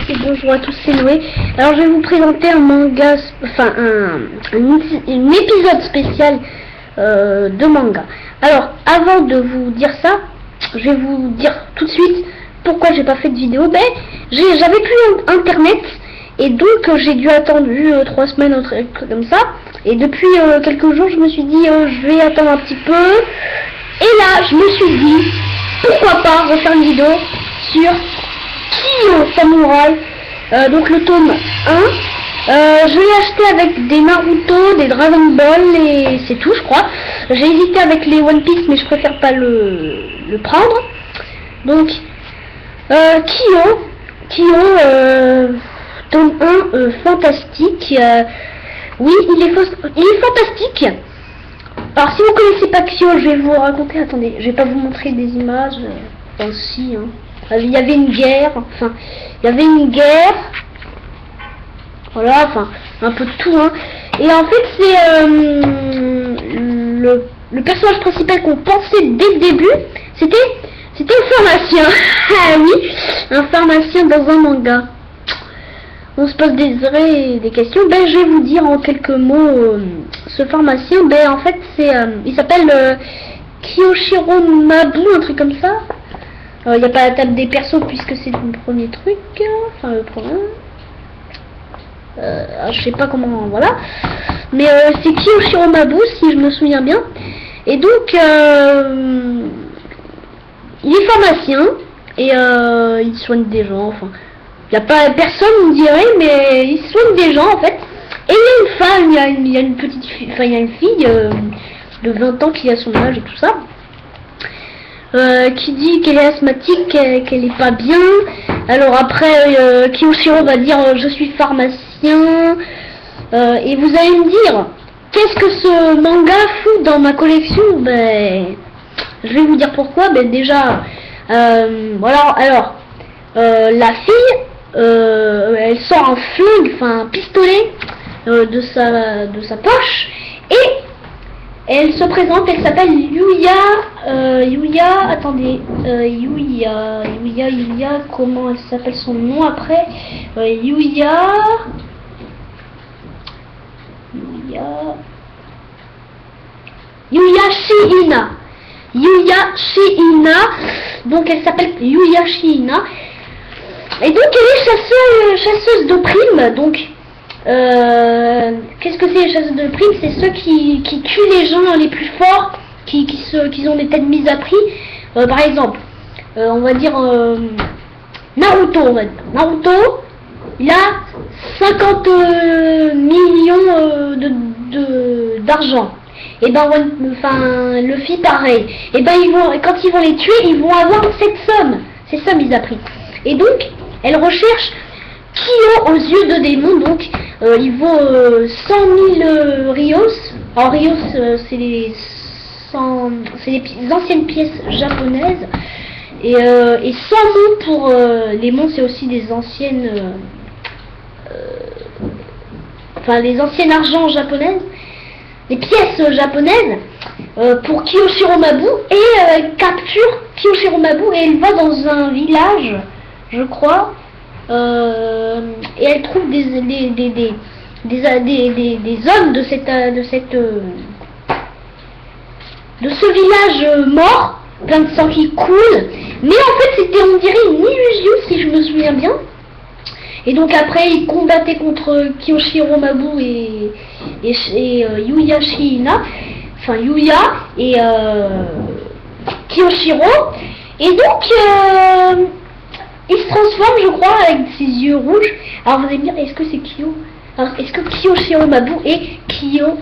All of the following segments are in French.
et bonjour à tous, c'est Noé. Alors je vais vous présenter un manga, enfin un épisode spécial de manga. Alors avant de vous dire ça, je vais vous dire tout de suite pourquoi j'ai pas fait de vidéo. Ben j'avais plus internet et donc j'ai dû attendre 3 semaines, un truc comme ça. Et depuis quelques jours je me suis dit je vais attendre un petit peu. Et là je me suis dit pourquoi pas refaire une vidéo sur Kiyo Samurai, donc le tome 1. Je l'ai acheté avec des Naruto, des Dragon Ball et c'est tout je crois. J'ai hésité avec les One Piece mais je préfère pas le prendre. Donc Kiyo tome 1 fantastique. Oui il est fantastique. Alors si vous connaissez pas Kiyo, je vais vous raconter, attendez, je vais pas vous montrer des images, enfin si, hein. Il y avait une guerre, voilà, enfin un peu de tout, hein. Et en fait c'est le personnage principal qu'on pensait dès le début, c'était un pharmacien. Ah oui, un pharmacien dans un manga. On se pose des questions. Ben je vais vous dire en quelques mots ce pharmacien. Ben en fait c'est il s'appelle Kiyoshiro Mabu, un truc comme ça. Il n'y a pas la table des persos puisque c'est le premier truc, enfin le premier. Je sais pas comment, voilà. Mais c'est Kiyoshiro Mabu si je me souviens bien. Et donc il est pharmacien et il soigne des gens. Enfin, il n'y a pas personne on dirait, mais il soigne des gens en fait. Et il y a une femme, il y a une petite fille, enfin il y a une fille de 20 ans qui a son âge et tout ça. Qui dit qu'elle est asthmatique, qu'elle est pas bien. Alors après Kiyoshiro va dire je suis pharmacien et vous allez me dire qu'est-ce que ce manga fout dans ma collection. Ben je vais vous dire pourquoi. Ben déjà voilà, alors la fille elle sort un flingue, enfin un pistolet de sa poche et elle se présente, elle s'appelle Yuya, attendez, Yuya, comment elle s'appelle son nom après, Yuya Shiina, donc elle s'appelle Yuya Shiina, et donc elle est chasseuse de primes, donc qu'est-ce que c'est les chasseurs de primes? C'est ceux qui tuent les gens les plus forts, qui ont des têtes mises à prix. Par exemple, on va dire Naruto. Naruto, il a 50 millions d'argent. Et ben, enfin, Luffy pareil. Et ben, quand ils vont les tuer, ils vont avoir cette somme. C'est ça mise à prix. Et donc, elle recherche Kiyo aux yeux de démon, donc il vaut 100 000 Rios. Alors Rios c'est les anciennes pièces japonaises et 100 mots pour les monts, c'est aussi des anciennes enfin les anciennes argent japonaises, les pièces japonaises pour Kiyoshiro Mabu, et elle capture Kiyoshiro Mabu et elle va dans un village je crois. Et elle trouve des hommes de ce village mort, plein de sang qui coule, mais en fait c'était on dirait une illusion si je me souviens bien. Et donc après il combattait contre Kiyoshiro Mabu et Yuya Shiina, enfin Yuya et Kiyoshiro, et donc il se transforme, je crois, avec ses yeux rouges. Alors vous allez me dire, est-ce que c'est Kiyo? Alors est-ce que Kiyoshiro Mabu est Kiyo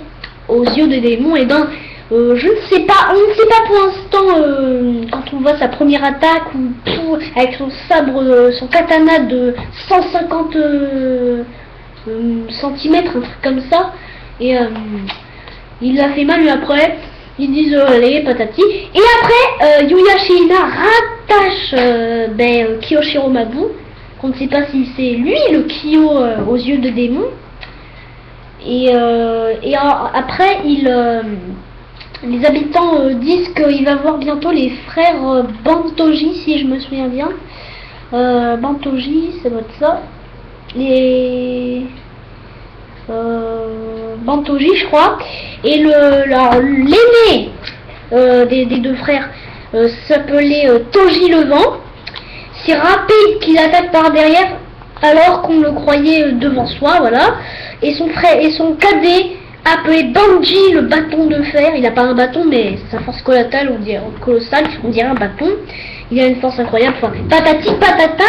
aux yeux de démon? Et ben, je ne sais pas. On ne sait pas pour l'instant quand on voit sa première attaque ou tout avec son sabre, son katana de 150 cm, un truc comme ça. Et il a fait mal, mais après ils disent allez patati. Et après Yuya Shiina rattache Kiyoshiro Mabu. On ne sait pas si c'est lui le Kiyo aux yeux de démon. Et après les habitants disent qu'il va voir bientôt les frères Bantoji, si je me souviens bien. Bantoji, ça doit être ça. Et Bantoji, je crois. Et l'aîné des deux frères s'appelait Toji le Vent. C'est rapide qu'il attaque par derrière alors qu'on le croyait devant soi, voilà. Et son frère et son cadet appelé Banji le bâton de fer. Il n'a pas un bâton, mais sa force colossale, on dirait un bâton. Il a une force incroyable. Enfin, patati patata.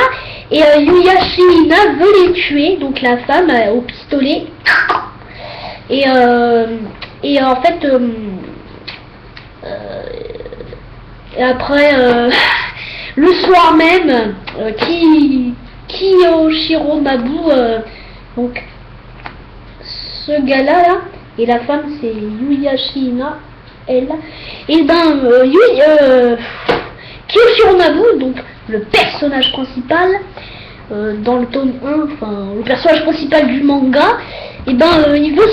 Et Yuya Shihina veut les tuer, donc la femme au pistolet. Et en fait, et après, le soir même, Kiyoshiro Mabu, donc ce gars-là, là, et la femme c'est Yuya Shihina, elle, et ben Kiyoshiro Mabu, donc le personnage principal dans le tome 1, enfin le personnage principal du manga, et ben il veut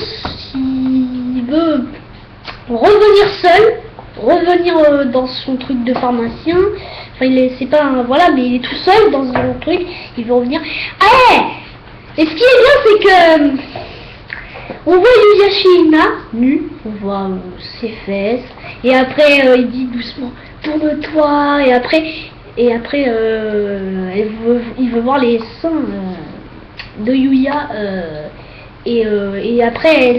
revenir seul, revenir dans son truc de pharmacien. Enfin c'est pas voilà, mais il est tout seul dans un truc, il veut revenir. Ah, et ce qui est bien, c'est que on voit Yuya Shihina nu, on voit ses fesses, et après il dit doucement tourne-toi, et après il veut voir les seins de Yuya, et après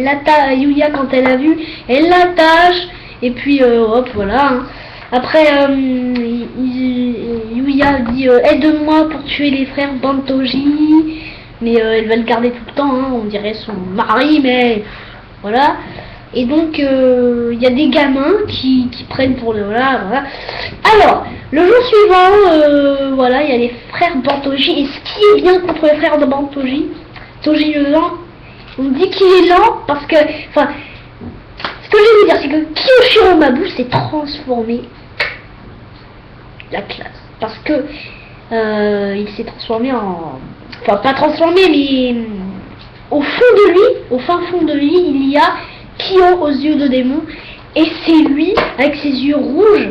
Yuya, quand elle a vu, elle l'attache, et puis hop, voilà, hein. Après Yuya dit aide-moi pour tuer les frères Bantoji, mais elle va le garder tout le temps, hein, on dirait son mari, mais voilà. Et donc il y a des gamins qui prennent pour le voilà. Alors le jour suivant, voilà, il y a les frères Bantoji. Et ce qui est bien contre les frères de Bantoji, Toji le lent, on dit qu'il est lent parce que, enfin, ce que je vais vous dire, c'est que Kiyoshiro Mabu s'est transformé la classe, parce que il s'est transformé en, enfin pas transformé, mais au fond de lui, au fin fond de lui, il y a Kyo aux yeux de démon, et c'est lui avec ses yeux rouges,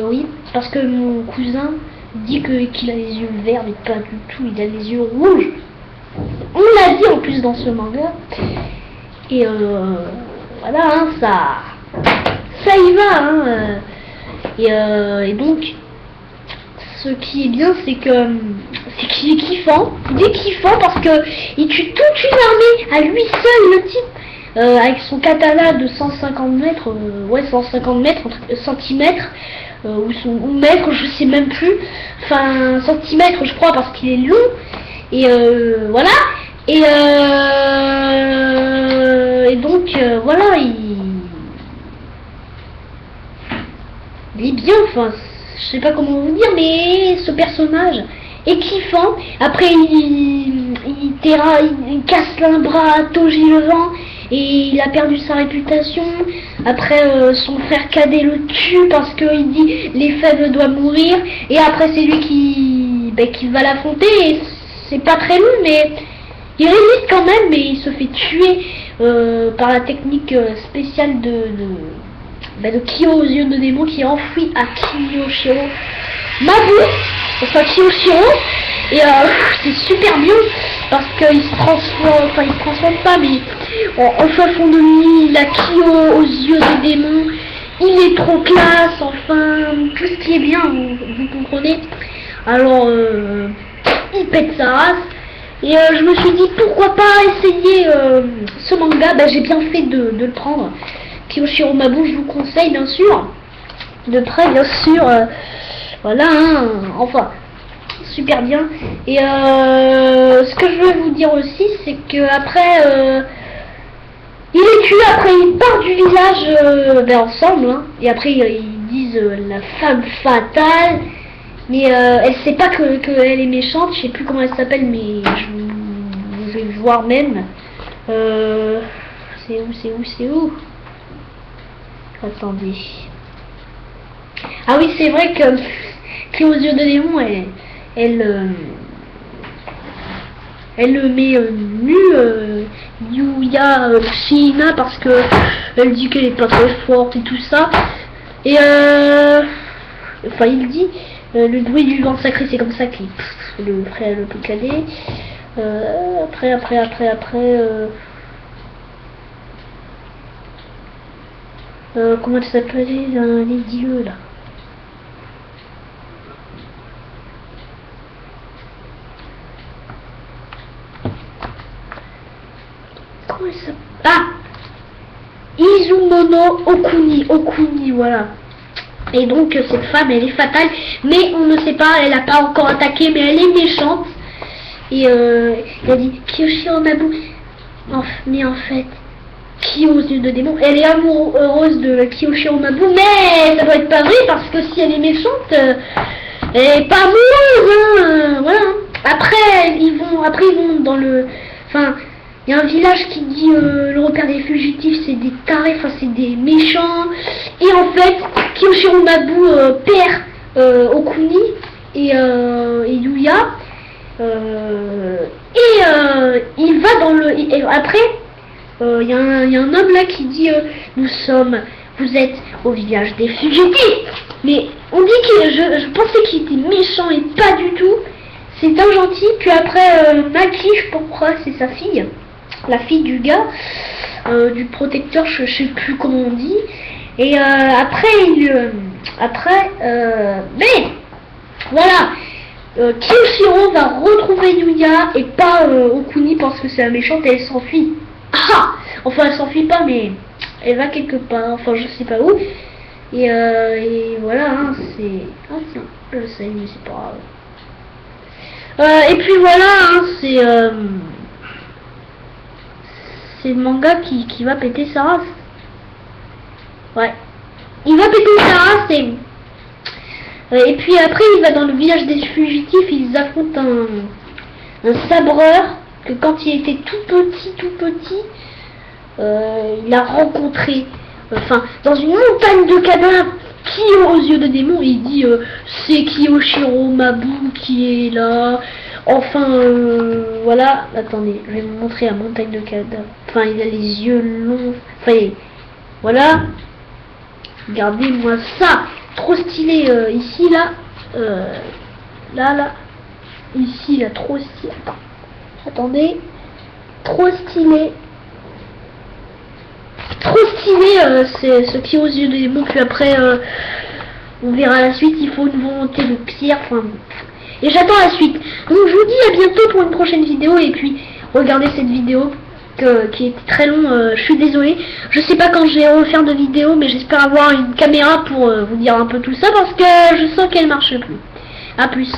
oui, parce que mon cousin dit qu'il a les yeux verts, mais pas du tout, il a les yeux rouges. On l'a dit en plus dans ce manga, et voilà, hein, ça y va, hein, et donc ce qui est bien, c'est qu'il est kiffant, parce que il tue toute une armée à lui seul, le type. Avec son katana de 150 mètres, ouais 150 mètres, centimètres, ou mètres, je sais même plus, enfin centimètres je crois, parce qu'il est long, et voilà, et donc voilà, il est bien, enfin je sais pas comment vous dire, mais ce personnage est kiffant. Après il casse un bras à Toji le Vent, et il a perdu sa réputation. Après son frère cadet le tue parce qu'il dit les faibles doivent mourir, et après c'est lui qui va l'affronter, et c'est pas très long, mais il résiste quand même, mais il se fait tuer par la technique spéciale de Kyo aux yeux de démon, qui est enfoui à Kiyoshiro Mabu, enfin Kiyoshiro, et c'est super bien parce qu'il se transforme, enfin il se transforme pas, mais en fond de lui, il a Kyo aux yeux de démon, il est trop classe, enfin tout ce qui est bien, vous comprenez. Alors il pète sa race, et je me suis dit pourquoi pas essayer ce manga. J'ai bien fait de le prendre. Kiyoshiro Mabu, je vous conseille bien sûr, de près bien sûr, voilà, hein, enfin super bien. Et ce que je veux vous dire aussi, c'est que après il est tué, après il part du village ensemble, hein, et après ils disent la femme fatale, mais elle sait pas que elle est méchante, je sais plus comment elle s'appelle, mais je vais voir même. C'est où attendez. Ah oui, c'est vrai que aux yeux de démon, elle le met nu, Yuya Shihina, parce que elle dit qu'elle est pas très forte et tout ça. Et enfin il dit le bruit du vent sacré, c'est comme ça qu'il le frère le plus cadet. Après, comment ça s'appelait les dieux là? Comment ça s'appelle? Ah, Izumono Okuni, voilà. Et donc cette femme, elle est fatale, mais on ne sait pas, elle n'a pas encore attaqué, mais elle est méchante. Et il a dit Kiyoshiro Mabu, mais en fait, qui aux yeux de démon, elle est amoureuse de Kiyoshiro Mabu, mais ça doit être pas vrai parce que si elle est méchante, elle est pas amoureuse, hein, voilà. Après ils vont dans le, enfin, il y a un village qui dit le repère des fugitifs, c'est des tarés, enfin c'est des méchants. Et en fait, Kiyoshiro Mabu perd Okuni et Yuya. Il va dans le... Et après, il y a un homme là qui dit vous êtes au village des fugitifs. Mais on dit que je pensais qu'il était méchant et pas du tout. C'est un gentil. Puis après, Maki, je sais pas pourquoi, c'est sa fille. La fille du gars, du protecteur, je sais plus comment on dit. Et mais voilà, Kiyoshiro va retrouver Yuya et pas Okuni parce que c'est la méchante et elle s'enfuit. Ah, enfin elle s'enfuit pas mais elle va quelque part, enfin je sais pas où. Et voilà, hein, c'est... Ah tiens, je sais mais c'est pas grave. Et puis voilà, hein, c'est le manga qui va péter sa race. Ouais. Il va péter sa race et puis après il va dans le village des fugitifs, ils affrontent un sabreur que quand il était tout petit, il a rencontré, enfin dans une montagne de cadavres qui aux yeux de démon, il dit c'est Kiyoshiro Mabu qui est là. Enfin, voilà, attendez, je vais vous montrer la montagne de cadavres. Enfin, il a les yeux longs. Enfin, voilà. Regardez-moi ça. Trop stylé ici, là. Là. Ici, là, trop stylé. Attendez. Trop stylé. Trop stylé, c'est ce qui aux yeux des démons. Puis après, on verra la suite. Il faut une volonté de pierre. Enfin, et j'attends la suite. Donc je vous dis à bientôt pour une prochaine vidéo. Et puis regardez cette vidéo qui était très long. Je suis désolée. Je sais pas quand je vais refaire de vidéo, mais j'espère avoir une caméra pour vous dire un peu tout ça parce que je sens qu'elle marche plus. A plus.